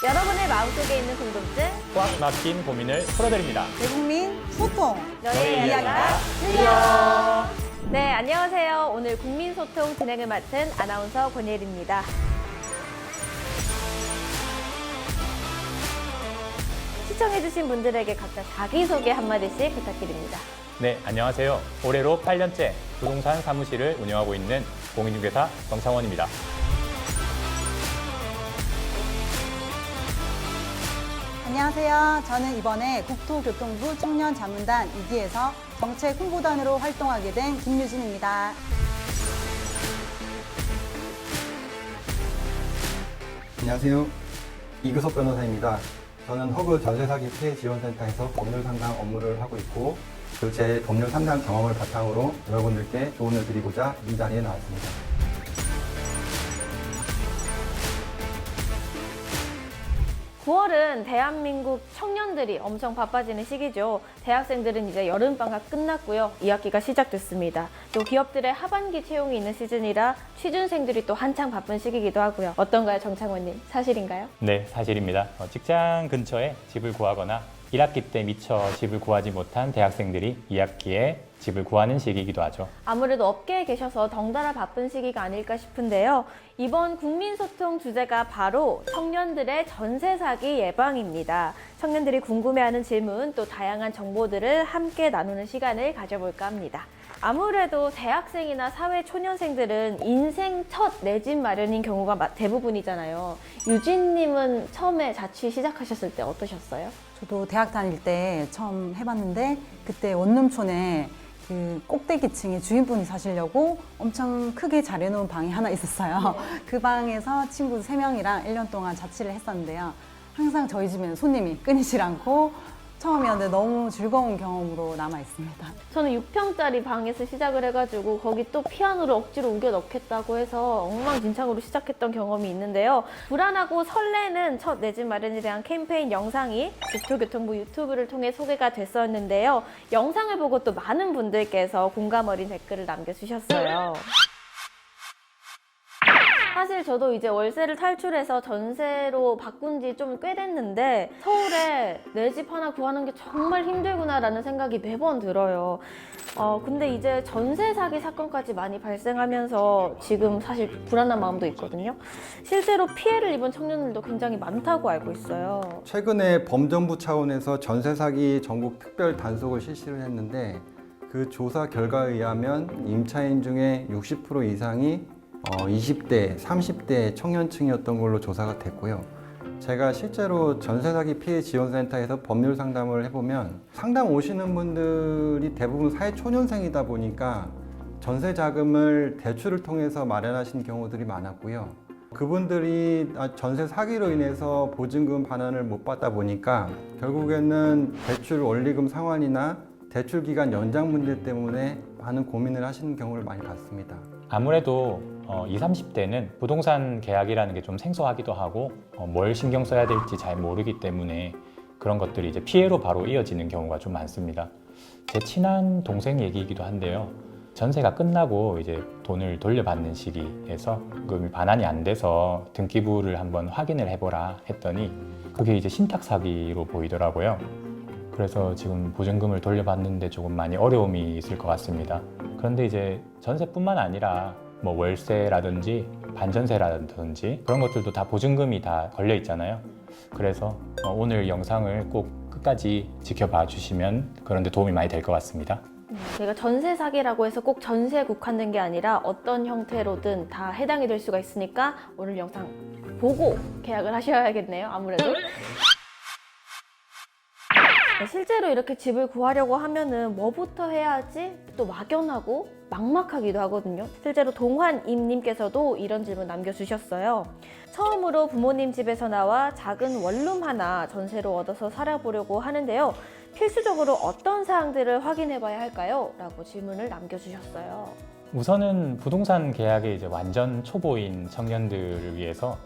여러분의 마음속에 있는 궁금증 꽉 막힌 고민을 풀어드립니다. 대국민 소통. 너의 이야기가 들려. 네, 안녕하세요. 오늘 국민소통 진행을 맡은 아나운서 권예리입니다. 시청해주신 분들에게 각자 자기소개 한마디씩 부탁드립니다. 네, 안녕하세요. 올해로 8년째 부동산 사무실을 운영하고 있는 공인중개사 정창원입니다. 안녕하세요. 저는 이번에 국토교통부 청년자문단 2기에서 정책 홍보단으로 활동하게 된 김유진입니다. 안녕하세요. 이규석 변호사입니다. 저는 허그 전세사기 피해 지원센터에서 법률 상담 업무를 하고 있고 제 법률 상담 경험을 바탕으로 여러분들께 조언을 드리고자 이 자리에 나왔습니다. (9월은) 대한민국 청년들이 엄청 바빠지는 시기죠. 대학생들은 이제 여름방학 끝났고요. 2학기가 시작됐습니다. 또 기업들의 하반기 채용이 있는 시즌이라 취준생들이 또 한창 바쁜 시기이기도 하고요. 어떤가요, 정창원님? 사실인가요? 네, 사실입니다. 직장 근처에 집을 구하거나 1학기 때 미처 집을 구하지 못한 대학생들이 2학기에 집을 구하는 시기이기도 하죠. 아무래도 업계에 계셔서 덩달아 바쁜 시기가 아닐까 싶은데요. 이번 국민소통 주제가 바로 청년들의 전세 사기 예방입니다. 청년들이 궁금해하는 질문 또 다양한 정보들을 함께 나누는 시간을 가져볼까 합니다. 아무래도 대학생이나 사회 초년생들은 인생 첫 내 집 마련인 경우가 대부분이잖아요. 유진님은 처음에 자취 시작하셨을 때 어떠셨어요? 저도 대학 다닐 때 처음 해봤는데 그때 원룸촌에 그 꼭대기층에 주인분이 사시려고 엄청 크게 잘해놓은 방이 하나 있었어요. 그 방에서 친구 3명이랑 1년 동안 자취를 했었는데요. 항상 저희 집에는 손님이 끊이질 않고 처음이었는데 너무 즐거운 경험으로 남아있습니다. 저는 6평짜리 방에서 시작을 해가지고 거기 또 피아노를 억지로 우겨 넣겠다고 해서 엉망진창으로 시작했던 경험이 있는데요. 불안하고 설레는 첫 내 집 마련에 대한 캠페인 영상이 국토교통부 유튜브를 통해 소개가 됐었는데요. 영상을 보고 또 많은 분들께서 공감 어린 댓글을 남겨주셨어요. 사실 저도 이제 월세를 탈출해서 전세로 바꾼 지 좀 꽤 됐는데 서울에 내 집 하나 구하는 게 정말 힘들구나라는 생각이 매번 들어요. 근데 이제 전세 사기 사건까지 많이 발생하면서 지금 사실 불안한 마음도 있거든요. 실제로 피해를 입은 청년들도 굉장히 많다고 알고 있어요. 최근에 범정부 차원에서 전세 사기 전국 특별 단속을 실시를 했는데 그 조사 결과에 의하면 임차인 중에 60% 이상이 20대, 30대 청년층이었던 걸로 조사가 됐고요. 제가 실제로 전세사기 피해 지원센터에서 법률 상담을 해보면 상담 오시는 분들이 대부분 사회초년생이다 보니까 전세 자금을 대출을 통해서 마련하신 경우들이 많았고요. 그분들이 전세 사기로 인해서 보증금 반환을 못 받다 보니까 결국에는 대출 원리금 상환이나 대출 기간 연장 문제 때문에 많은 고민을 하시는 경우를 많이 봤습니다. 아무래도 20, 30대는 부동산 계약이라는 게 좀 생소하기도 하고 뭘 신경 써야 될지 잘 모르기 때문에 그런 것들이 이제 피해로 바로 이어지는 경우가 좀 많습니다. 제 친한 동생 얘기이기도 한데요. 전세가 끝나고 이제 돈을 돌려받는 시기에서 금이 반환이 안 돼서 등기부를 한번 확인을 해보라 했더니 그게 이제 신탁 사기로 보이더라고요. 그래서 지금 보증금을 돌려받는데 조금 많이 어려움이 있을 것 같습니다. 그런데 이제 전세뿐만 아니라 뭐 월세라든지 반전세라든지 그런 것들도 다 보증금이 다 걸려 있잖아요. 그래서 오늘 영상을 꼭 끝까지 지켜봐 주시면 그런 데 도움이 많이 될 것 같습니다. 제가 전세 사기라고 해서 꼭 전세에 국한된 게 아니라 어떤 형태로든 다 해당이 될 수가 있으니까 오늘 영상 보고 계약을 하셔야겠네요. 아무래도. 실제로 이렇게 집을 구하려고 하면은 뭐부터 해야 하지? 또 막연하고 막막하기도 하거든요. 실제로 동환임님께서도 이런 질문 남겨주셨어요. 처음으로 부모님 집에서 나와 작은 원룸 하나 전세로 얻어서 살아보려고 하는데요. 필수적으로 어떤 사항들을 확인해 봐야 할까요? 라고 질문을 남겨주셨어요. 우선은 부동산 계약에 이제 완전 초보인 청년들을 위해서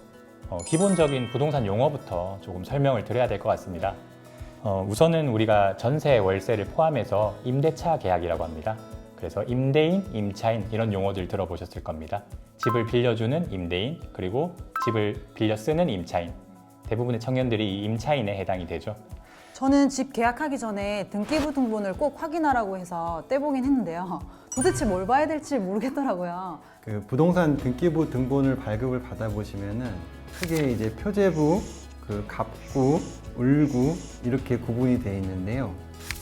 기본적인 부동산 용어부터 조금 설명을 드려야 될 것 같습니다. 우선은 우리가 전세, 월세를 포함해서 임대차 계약이라고 합니다. 그래서 임대인, 임차인 이런 용어들 들어보셨을 겁니다. 집을 빌려주는 임대인, 그리고 집을 빌려 쓰는 임차인. 대부분의 청년들이 이 임차인에 해당이 되죠. 저는 집 계약하기 전에 등기부 등본을 꼭 확인하라고 해서 떼보긴 했는데요. 도대체 뭘 봐야 될지 모르겠더라고요. 그 부동산 등기부 등본을 발급을 받아보시면은 크게 이제 표제부, 그 갑구, 을구 이렇게 구분이 되어 있는데요.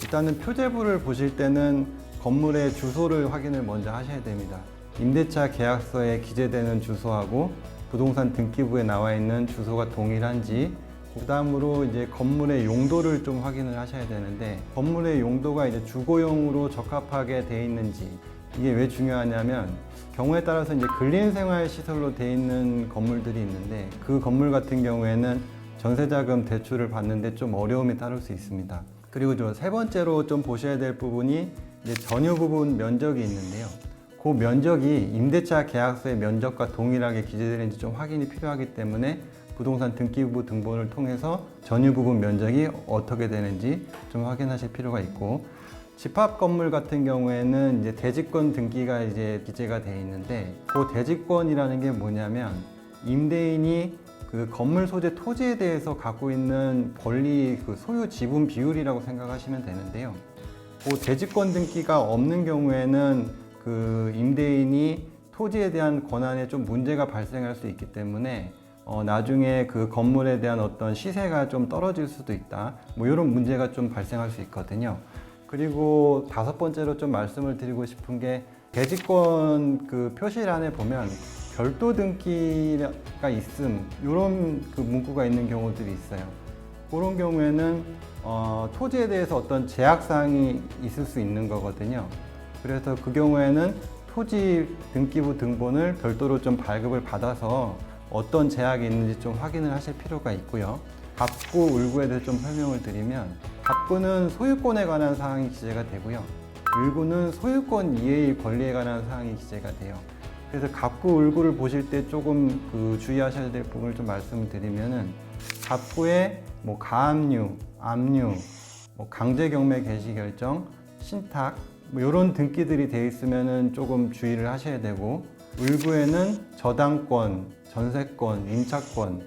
일단은 표제부를 보실 때는 건물의 주소를 확인을 먼저 하셔야 됩니다. 임대차 계약서에 기재되는 주소하고 부동산 등기부에 나와 있는 주소가 동일한지, 그 다음으로 이제 건물의 용도를 좀 확인을 하셔야 되는데, 건물의 용도가 이제 주거용으로 적합하게 되어 있는지, 이게 왜 중요하냐면 경우에 따라서 이제 근린생활시설로 되어 있는 건물들이 있는데, 그 건물 같은 경우에는 전세자금 대출을 받는데 좀 어려움이 따를 수 있습니다. 그리고 저 세 번째로 좀 보셔야 될 부분이 이제 전유 부분 면적이 있는데요. 그 면적이 임대차 계약서의 면적과 동일하게 기재되는지 좀 확인이 필요하기 때문에 부동산 등기부 등본을 통해서 전유 부분 면적이 어떻게 되는지 좀 확인하실 필요가 있고, 집합 건물 같은 경우에는 이제 대지권 등기가 이제 기재가 되어 있는데, 그 대지권이라는 게 뭐냐면 임대인이 그 건물 소재 토지에 대해서 갖고 있는 권리 그 소유 지분 비율이라고 생각하시면 되는데요. 그 대지권 등기가 없는 경우에는 그 임대인이 토지에 대한 권한에 좀 문제가 발생할 수 있기 때문에 나중에 그 건물에 대한 어떤 시세가 좀 떨어질 수도 있다. 뭐 이런 문제가 좀 발생할 수 있거든요. 그리고 다섯 번째로 좀 말씀을 드리고 싶은 게, 대지권 그 표시란에 보면 별도 등기가 있음, 이런 그 문구가 있는 경우들이 있어요. 그런 경우에는 토지에 대해서 어떤 제약사항이 있을 수 있는 거거든요. 그래서 그 경우에는 토지 등기부 등본을 별도로 좀 발급을 받아서 어떤 제약이 있는지 좀 확인을 하실 필요가 있고요. 갑구, 을구에 대해서 좀 설명을 드리면, 갑구는 소유권에 관한 사항이 기재가 되고요. 을구는 소유권 이외의 권리에 관한 사항이 기재가 돼요. 그래서 갑구, 을구를 보실 때 조금 그 주의하셔야 될 부분을 좀 말씀을 드리면은, 갑구에 뭐 가압류, 압류, 뭐 강제경매 개시 결정, 신탁 뭐 이런 등기들이 되어 있으면은 조금 주의를 하셔야 되고, 을구에는 저당권, 전세권, 임차권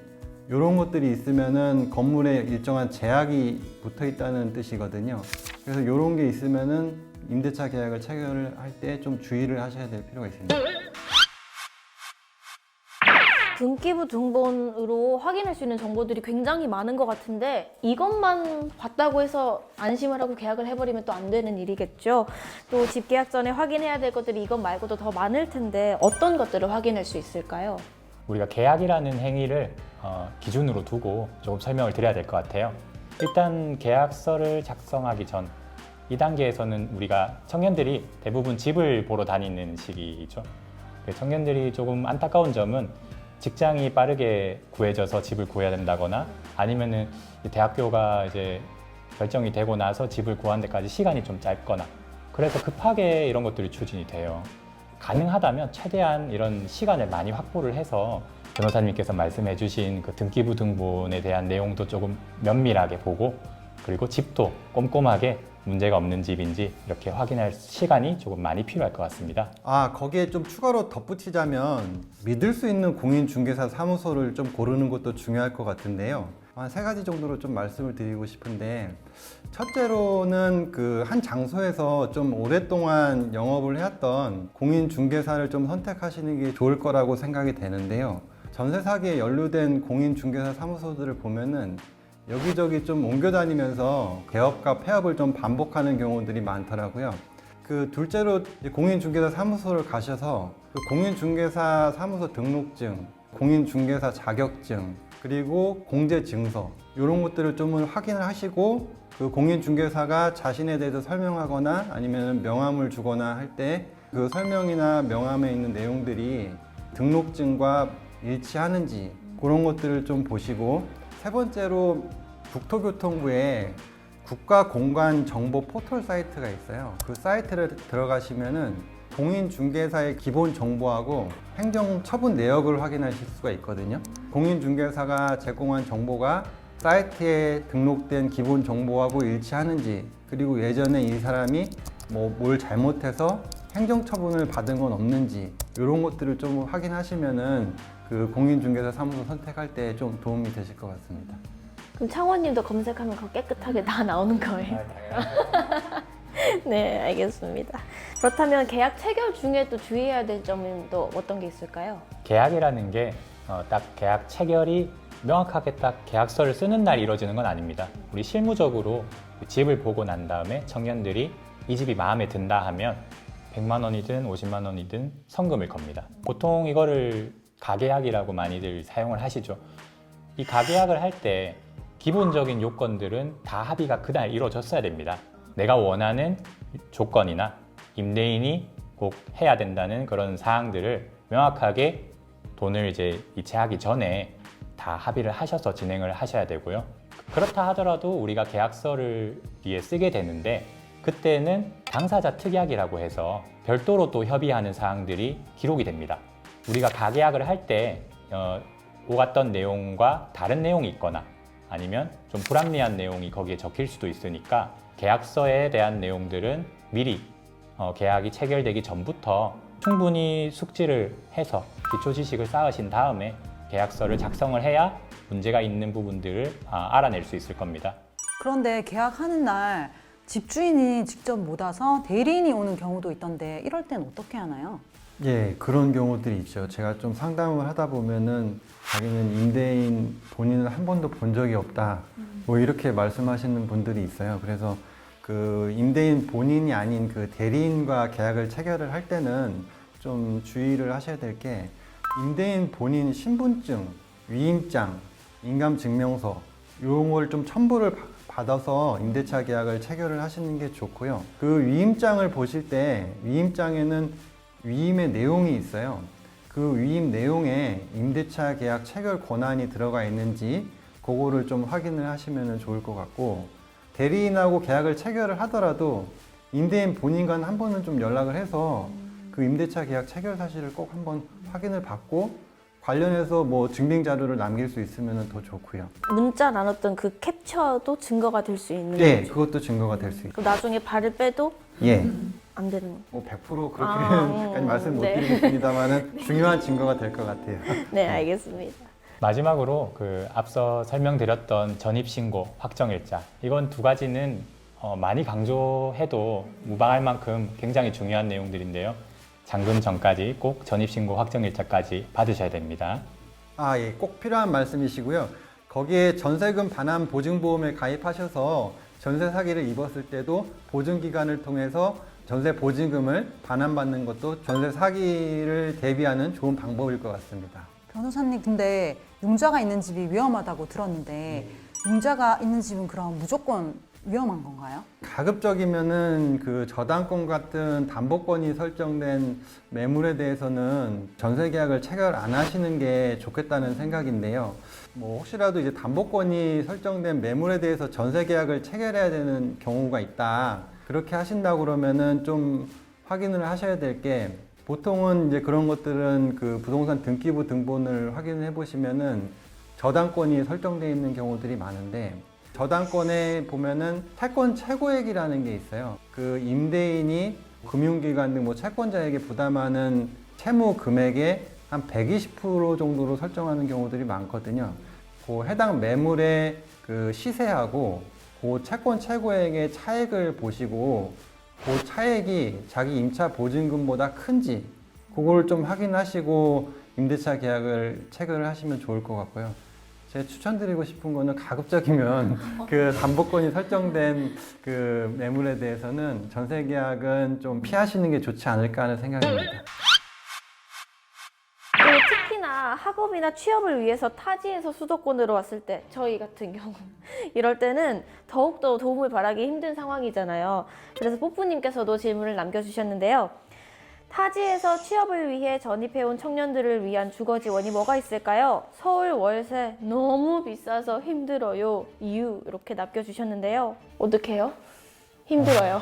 이런 것들이 있으면은 건물에 일정한 제약이 붙어 있다는 뜻이거든요. 그래서 이런 게 있으면은 임대차 계약을 체결을 할 때 좀 주의를 하셔야 될 필요가 있습니다. 등기부 등본으로 확인할 수 있는 정보들이 굉장히 많은 것 같은데, 이것만 봤다고 해서 안심을 하고 계약을 해버리면 또 안 되는 일이겠죠. 또 집 계약 전에 확인해야 될 것들이 이것 말고도 더 많을 텐데 어떤 것들을 확인할 수 있을까요? 우리가 계약이라는 행위를 기준으로 두고 조금 설명을 드려야 될 것 같아요. 일단 계약서를 작성하기 전 이 단계에서는 우리가 청년들이 대부분 집을 보러 다니는 시기죠. 청년들이 조금 안타까운 점은 직장이 빠르게 구해져서 집을 구해야 된다거나, 아니면은 대학교가 이제 결정이 되고 나서 집을 구하는 데까지 시간이 좀 짧거나, 그래서 급하게 이런 것들이 추진이 돼요. 가능하다면 최대한 이런 시간을 많이 확보를 해서 변호사님께서 말씀해 주신 그 등기부 등본에 대한 내용도 조금 면밀하게 보고, 그리고 집도 꼼꼼하게 문제가 없는 집인지 이렇게 확인할 시간이 조금 많이 필요할 것 같습니다. 거기에 좀 추가로 덧붙이자면, 믿을 수 있는 공인중개사 사무소를 좀 고르는 것도 중요할 것 같은데요. 한 세 가지 정도로 좀 말씀을 드리고 싶은데, 첫째로는 그 한 장소에서 좀 오랫동안 영업을 해왔던 공인중개사를 좀 선택하시는 게 좋을 거라고 생각이 되는데요. 전세 사기에 연루된 공인중개사 사무소들을 보면은 여기저기 좀 옮겨 다니면서 개업과 폐업을 좀 반복하는 경우들이 많더라고요. 그 둘째로 공인중개사 사무소를 가셔서 그 공인중개사 사무소 등록증, 공인중개사 자격증, 그리고 공제증서 이런 것들을 좀 확인을 하시고, 그 공인중개사가 자신에 대해서 설명하거나 아니면 명함을 주거나 할 때 그 설명이나 명함에 있는 내용들이 등록증과 일치하는지 그런 것들을 좀 보시고, 세 번째로 국토교통부에 국가공간정보 포털 사이트가 있어요. 그 사이트를 들어가시면은 공인중개사의 기본 정보하고 행정처분 내역을 확인하실 수가 있거든요. 공인중개사가 제공한 정보가 사이트에 등록된 기본 정보하고 일치하는지, 그리고 예전에 이 사람이 뭘 잘못해서 행정처분을 받은 건 없는지, 이런 것들을 좀 확인하시면은 그 공인중개사 사무소 선택할 때 좀 도움이 되실 것 같습니다. 그럼 창원님도 검색하면 그거 깨끗하게 다 나오는 거예요? 네, 알겠습니다. 그렇다면 계약 체결 중에 또 주의해야 될 점은 또 어떤 게 있을까요? 계약이라는 게 딱 계약 체결이 명확하게 딱 계약서를 쓰는 날 이루어지는 건 아닙니다. 우리 실무적으로 집을 보고 난 다음에 청년들이 이 집이 마음에 든다 하면 100만 원이든 50만 원이든 성금을 겁니다. 보통 이거를 가계약이라고 많이들 사용을 하시죠. 이 가계약을 할 때 기본적인 요건들은 다 합의가 그날 이루어졌어야 됩니다. 내가 원하는 조건이나 임대인이 꼭 해야 된다는 그런 사항들을 명확하게 돈을 이제 이체하기 전에 다 합의를 하셔서 진행을 하셔야 되고요. 그렇다 하더라도 우리가 계약서를 위해 쓰게 되는데 그때는 당사자 특약이라고 해서 별도로 또 협의하는 사항들이 기록이 됩니다. 우리가 가계약을 할 때 오갔던 내용과 다른 내용이 있거나 아니면 좀 불합리한 내용이 거기에 적힐 수도 있으니까 계약서에 대한 내용들은 미리 계약이 체결되기 전부터 충분히 숙지를 해서 기초 지식을 쌓으신 다음에 계약서를 작성을 해야 문제가 있는 부분들을 알아낼 수 있을 겁니다. 그런데 계약하는 날 집주인이 직접 못 와서 대리인이 오는 경우도 있던데 이럴 땐 어떻게 하나요? 예, 그런 경우들이 있죠. 제가 좀 상담을 하다 보면은 자기는 임대인 본인을 한 번도 본 적이 없다. 뭐 이렇게 말씀하시는 분들이 있어요. 그래서 그 임대인 본인이 아닌 그 대리인과 계약을 체결을 할 때는 좀 주의를 하셔야 될 게 임대인 본인 신분증, 위임장, 인감증명서 이런 걸 좀 첨부를 받아서 임대차 계약을 체결을 하시는 게 좋고요. 그 위임장을 보실 때 위임장에는 위임의 내용이 있어요. 그 위임 내용에 임대차 계약 체결 권한이 들어가 있는지 그거를 좀 확인을 하시면 좋을 것 같고 대리인하고 계약을 체결을 하더라도 임대인 본인과는 한 번은 좀 연락을 해서 그 임대차 계약 체결 사실을 꼭 한번 확인을 받고 관련해서 뭐 증빙 자료를 남길 수 있으면 더 좋고요. 문자 나눴던 그 캡처도 증거가 될 수 있는 네, 거죠? 그것도 증거가 될 수 있고. 그럼 나중에 발을 빼도 예. 안 되는 뭐 100% 그렇게까지 말씀 못 네. 드리겠습니다만은 중요한 증거가 될 것 같아요. 네, 알겠습니다. 마지막으로 그 앞서 설명드렸던 전입신고, 확정일자 이건 두 가지는 많이 강조해도 무방할 만큼 굉장히 중요한 내용들인데요. 잔금 전까지 꼭 전입신고, 확정일자까지 받으셔야 됩니다. 아, 예, 꼭 필요한 말씀이시고요. 거기에 전세금 반환 보증보험에 가입하셔서 전세 사기를 입었을 때도 보증기간을 통해서 전세 보증금을 반환받는 것도 전세 사기를 대비하는 좋은 방법일 것 같습니다. 변호사님, 근데 융자가 있는 집이 위험하다고 들었는데 융자가 있는 집은 그럼 무조건 위험한 건가요? 가급적이면은 그 저당권 같은 담보권이 설정된 매물에 대해서는 전세 계약을 체결 안 하시는 게 좋겠다는 생각인데요. 뭐 혹시라도 이제 담보권이 설정된 매물에 대해서 전세 계약을 체결해야 되는 경우가 있다. 그렇게 하신다고 그러면은 좀 확인을 하셔야 될 게 보통은 이제 그런 것들은 그 부동산 등기부 등본을 확인해 보시면은 저당권이 설정되어 있는 경우들이 많은데 저당권에 보면은 채권 최고액이라는 게 있어요. 그 임대인이 금융기관 등 뭐 채권자에게 부담하는 채무 금액의 한 120% 정도로 설정하는 경우들이 많거든요. 그 해당 매물의 그 시세하고 그 채권 최고액의 차액을 보시고 그 차액이 자기 임차 보증금보다 큰지 그걸 좀 확인하시고 임대차 계약을 체결을 하시면 좋을 것 같고요. 제가 추천드리고 싶은 거는 가급적이면 그 담보권이 설정된 그 매물에 대해서는 전세 계약은 좀 피하시는 게 좋지 않을까 하는 생각입니다. 그리고 특히나 학업이나 취업을 위해서 타지에서 수도권으로 왔을 때 저희 같은 경우 이럴 때는 더욱더 도움을 바라기 힘든 상황이잖아요. 그래서 뽀뿌님께서도 질문을 남겨주셨는데요. 타지에서 취업을 위해 전입해온 청년들을 위한 주거 지원이 뭐가 있을까요? 서울 월세 너무 비싸서 힘들어요. 이유 이렇게 남겨주셨는데요. 어떡해요? 힘들어요.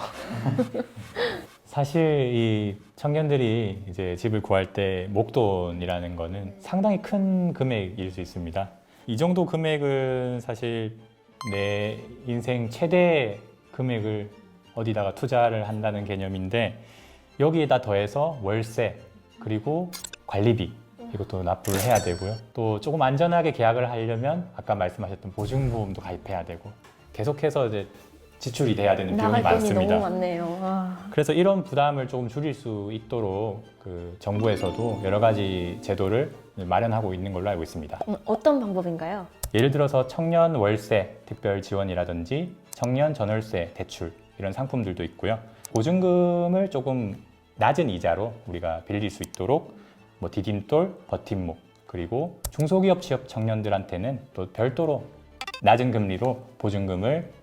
사실 이 청년들이 이제 집을 구할 때 목돈이라는 거는 상당히 큰 금액일 수 있습니다. 이 정도 금액은 사실 내 인생 최대 금액을 어디다가 투자를 한다는 개념인데 여기에다 더해서 월세 그리고 관리비 이것도 납부를 해야 되고요. 또 조금 안전하게 계약을 하려면 아까 말씀하셨던 보증보험도 가입해야 되고 계속해서 이제 지출이 돼야 되는 비용이 나갈 돈이 많습니다. 너무 많네요. 아. 그래서 이런 부담을 조금 줄일 수 있도록 그 정부에서도 여러 가지 제도를 마련하고 있는 걸로 알고 있습니다. 어떤 방법인가요? 예를 들어서 청년 월세 특별 지원이라든지 청년 전월세 대출 이런 상품들도 있고요. 보증금을 조금 낮은 이자로 우리가 빌릴 수 있도록 뭐 디딤돌, 버팀목 그리고 중소기업 취업 청년들한테는 또 별도로 낮은 금리로 보증금을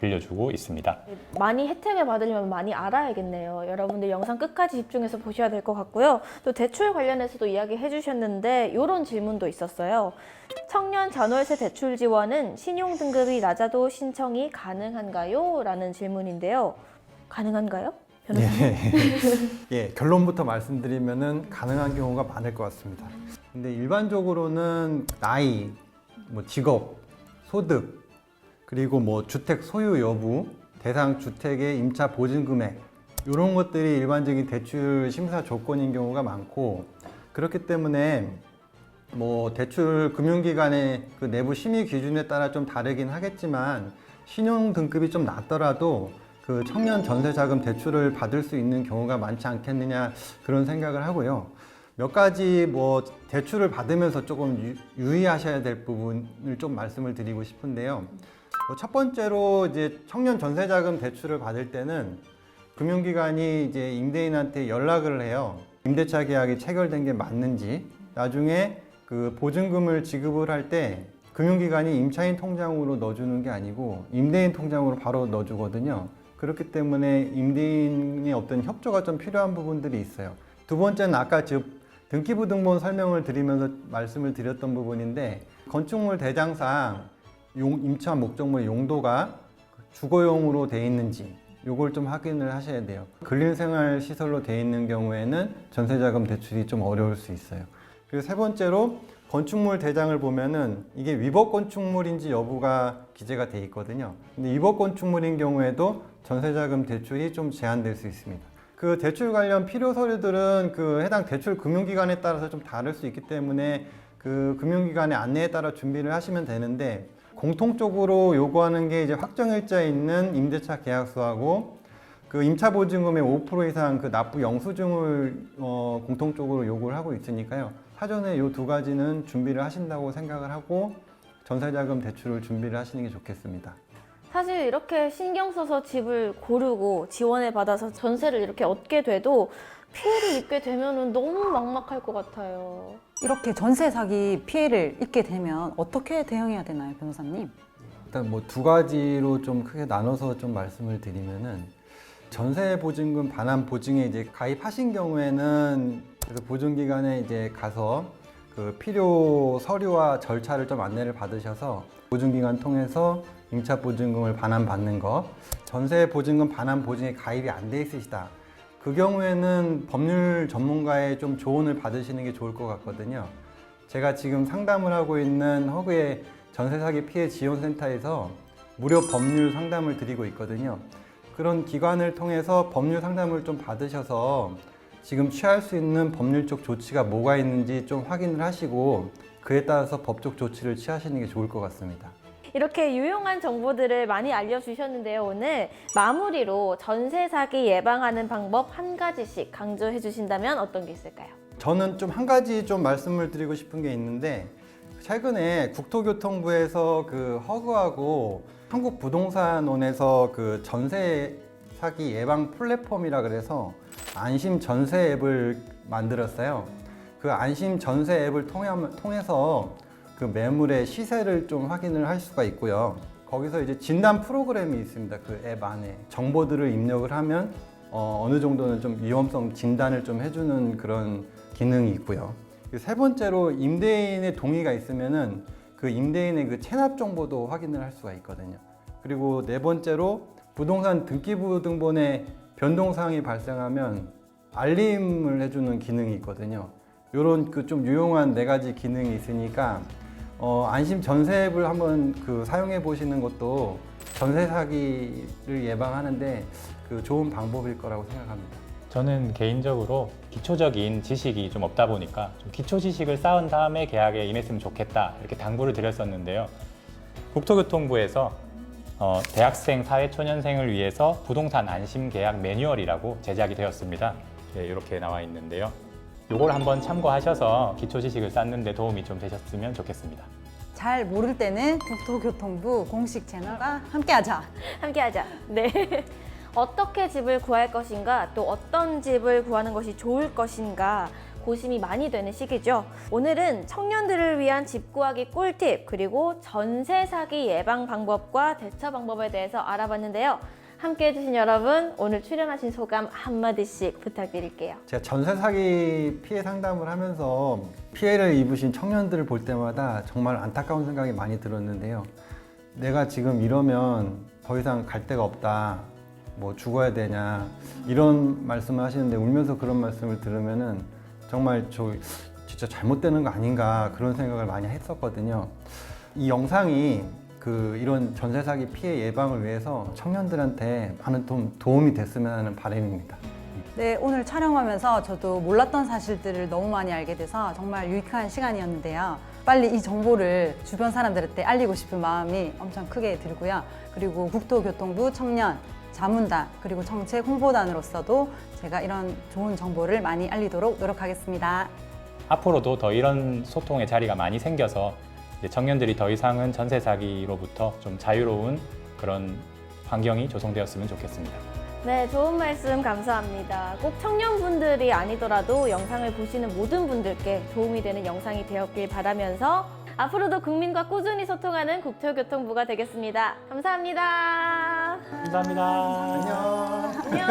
빌려주고 있습니다. 많이 혜택을 받으려면 많이 알아야겠네요. 여러분들 영상 끝까지 집중해서 보셔야 될 것 같고요. 또 대출 관련해서도 이야기해 주셨는데 이런 질문도 있었어요. 청년 전월세 대출 지원은 신용 등급이 낮아도 신청이 가능한가요? 라는 질문인데요. 가능한가요? 변호사님? 예, 결론부터 말씀드리면은 가능한 경우가 많을 것 같습니다. 근데 일반적으로는 나이, 뭐 직업, 소득, 그리고 뭐 주택 소유 여부, 대상 주택의 임차 보증 금액 이런 것들이 일반적인 대출 심사 조건인 경우가 많고 그렇기 때문에 뭐 대출 금융기관의 그 내부 심의 기준에 따라 좀 다르긴 하겠지만 신용 등급이 좀 낮더라도 그 청년 전세 자금 대출을 받을 수 있는 경우가 많지 않겠느냐 그런 생각을 하고요. 몇 가지 뭐 대출을 받으면서 조금 유의하셔야 될 부분을 좀 말씀을 드리고 싶은데요. 첫 번째로 이제 청년 전세 자금 대출을 받을 때는 금융기관이 이제 임대인한테 연락을 해요. 임대차 계약이 체결된 게 맞는지. 나중에 그 보증금을 지급을 할 때 금융기관이 임차인 통장으로 넣어주는 게 아니고 임대인 통장으로 바로 넣어주거든요. 그렇기 때문에 임대인의 어떤 협조가 좀 필요한 부분들이 있어요. 두 번째는 아까 등기부등본 설명을 드리면서 말씀을 드렸던 부분인데 건축물 대장상 임차 목적물의 용도가 주거용으로 돼 있는지 요걸 좀 확인을 하셔야 돼요. 근린생활 시설로 돼 있는 경우에는 전세자금 대출이 좀 어려울 수 있어요. 그리고 세 번째로 건축물 대장을 보면은 이게 위법 건축물인지 여부가 기재가 돼 있거든요. 근데 위법 건축물인 경우에도 전세자금 대출이 좀 제한될 수 있습니다. 그 대출 관련 필요 서류들은 그 해당 대출 금융기관에 따라서 좀 다를 수 있기 때문에 그 금융기관의 안내에 따라 준비를 하시면 되는데 공통적으로 요구하는 게 이제 확정일자에 있는 임대차 계약서하고 그 임차보증금의 5% 이상 그 납부 영수증을 공통적으로 요구를 하고 있으니까요. 사전에 요 두 가지는 준비를 하신다고 생각을 하고 전세자금 대출을 준비를 하시는 게 좋겠습니다. 사실 이렇게 신경 써서 집을 고르고 지원을 받아서 전세를 이렇게 얻게 돼도 피해를 입게 되면 너무 막막할 것 같아요. 이렇게 전세 사기 피해를 입게 되면 어떻게 대응해야 되나요, 변호사님? 일단 뭐 두 가지로 좀 크게 나눠서 좀 말씀을 드리면은 전세 보증금 반환 보증에 이제 가입하신 경우에는 그래서 보증기관에 이제 가서 그 필요 서류와 절차를 좀 안내를 받으셔서 보증기관 통해서 임차 보증금을 반환받는 거, 전세 보증금 반환 보증에 가입이 안 돼 있으시다. 그 경우에는 법률 전문가의 좀 조언을 받으시는 게 좋을 것 같거든요. 제가 지금 상담을 하고 있는 허그의 전세 사기 피해 지원센터에서 무료 법률 상담을 드리고 있거든요. 그런 기관을 통해서 법률 상담을 좀 받으셔서 지금 취할 수 있는 법률적 조치가 뭐가 있는지 좀 확인을 하시고 그에 따라서 법적 조치를 취하시는 게 좋을 것 같습니다. 이렇게 유용한 정보들을 많이 알려주셨는데요. 오늘 마무리로 전세 사기 예방하는 방법 한 가지씩 강조해 주신다면 어떤 게 있을까요? 저는 좀 한 가지 좀 말씀을 드리고 싶은 게 있는데 최근에 국토교통부에서 그 허그하고 한국부동산원에서 그 전세 사기 예방 플랫폼이라 그래서 안심 전세 앱을 만들었어요. 그 안심 전세 앱을 통해서 그 매물의 시세를 좀 확인을 할 수가 있고요. 거기서 이제 진단 프로그램이 있습니다. 그 앱 안에 정보들을 입력을 하면 어느 정도는 좀 위험성 진단을 좀 해주는 그런 기능이 있고요. 세 번째로 임대인의 동의가 있으면은 그 임대인의 그 체납 정보도 확인을 할 수가 있거든요. 그리고 네 번째로 부동산 등기부등본에 변동 사항이 발생하면 알림을 해주는 기능이 있거든요. 이런 그 좀 유용한 네 가지 기능이 있으니까 안심 전세 앱을 한번 그 사용해 보시는 것도 전세 사기를 예방하는데 그 좋은 방법일 거라고 생각합니다. 저는 개인적으로 기초적인 지식이 좀 없다 보니까 좀 기초 지식을 쌓은 다음에 계약에 임했으면 좋겠다 이렇게 당부를 드렸었는데요. 국토교통부에서 대학생, 사회초년생을 위해서 부동산 안심 계약 매뉴얼이라고 제작이 되었습니다. 네, 이렇게 나와 있는데요. 이걸 한번 참고하셔서 기초 지식을 쌓는 데 도움이 좀 되셨으면 좋겠습니다. 잘 모를 때는 국토교통부 공식 채널과 함께하자. 함께하자. 네. 어떻게 집을 구할 것인가, 또 어떤 집을 구하는 것이 좋을 것인가 고심이 많이 되는 시기죠. 오늘은 청년들을 위한 집 구하기 꿀팁, 그리고 전세 사기 예방 방법과 대처 방법에 대해서 알아봤는데요. 함께 해주신 여러분, 오늘 출연하신 소감 한마디씩 부탁드릴게요. 제가 전세 사기 피해 상담을 하면서 피해를 입으신 청년들을 볼 때마다 정말 안타까운 생각이 많이 들었는데요. 내가 지금 이러면 더 이상 갈 데가 없다. 뭐 죽어야 되냐. 이런 말씀을 하시는데 울면서 그런 말씀을 들으면은 정말 저 진짜 잘못되는 거 아닌가 그런 생각을 많이 했었거든요. 이 영상이 이런 전세 사기 피해 예방을 위해서 청년들한테 많은 도움이 됐으면 하는 바람입니다. 네, 오늘 촬영하면서 저도 몰랐던 사실들을 너무 많이 알게 돼서 정말 유익한 시간이었는데요. 빨리 이 정보를 주변 사람들한테 알리고 싶은 마음이 엄청 크게 들고요. 그리고 국토교통부 청년 자문단 그리고 정책 홍보단으로서도 제가 이런 좋은 정보를 많이 알리도록 노력하겠습니다. 앞으로도 더 이런 소통의 자리가 많이 생겨서 이제 청년들이 더 이상은 전세 사기로부터 좀 자유로운 그런 환경이 조성되었으면 좋겠습니다. 네, 좋은 말씀 감사합니다. 꼭 청년분들이 아니더라도 영상을 보시는 모든 분들께 도움이 되는 영상이 되었길 바라면서 앞으로도 국민과 꾸준히 소통하는 국토교통부가 되겠습니다. 감사합니다. 감사합니다. 안녕. 안녕.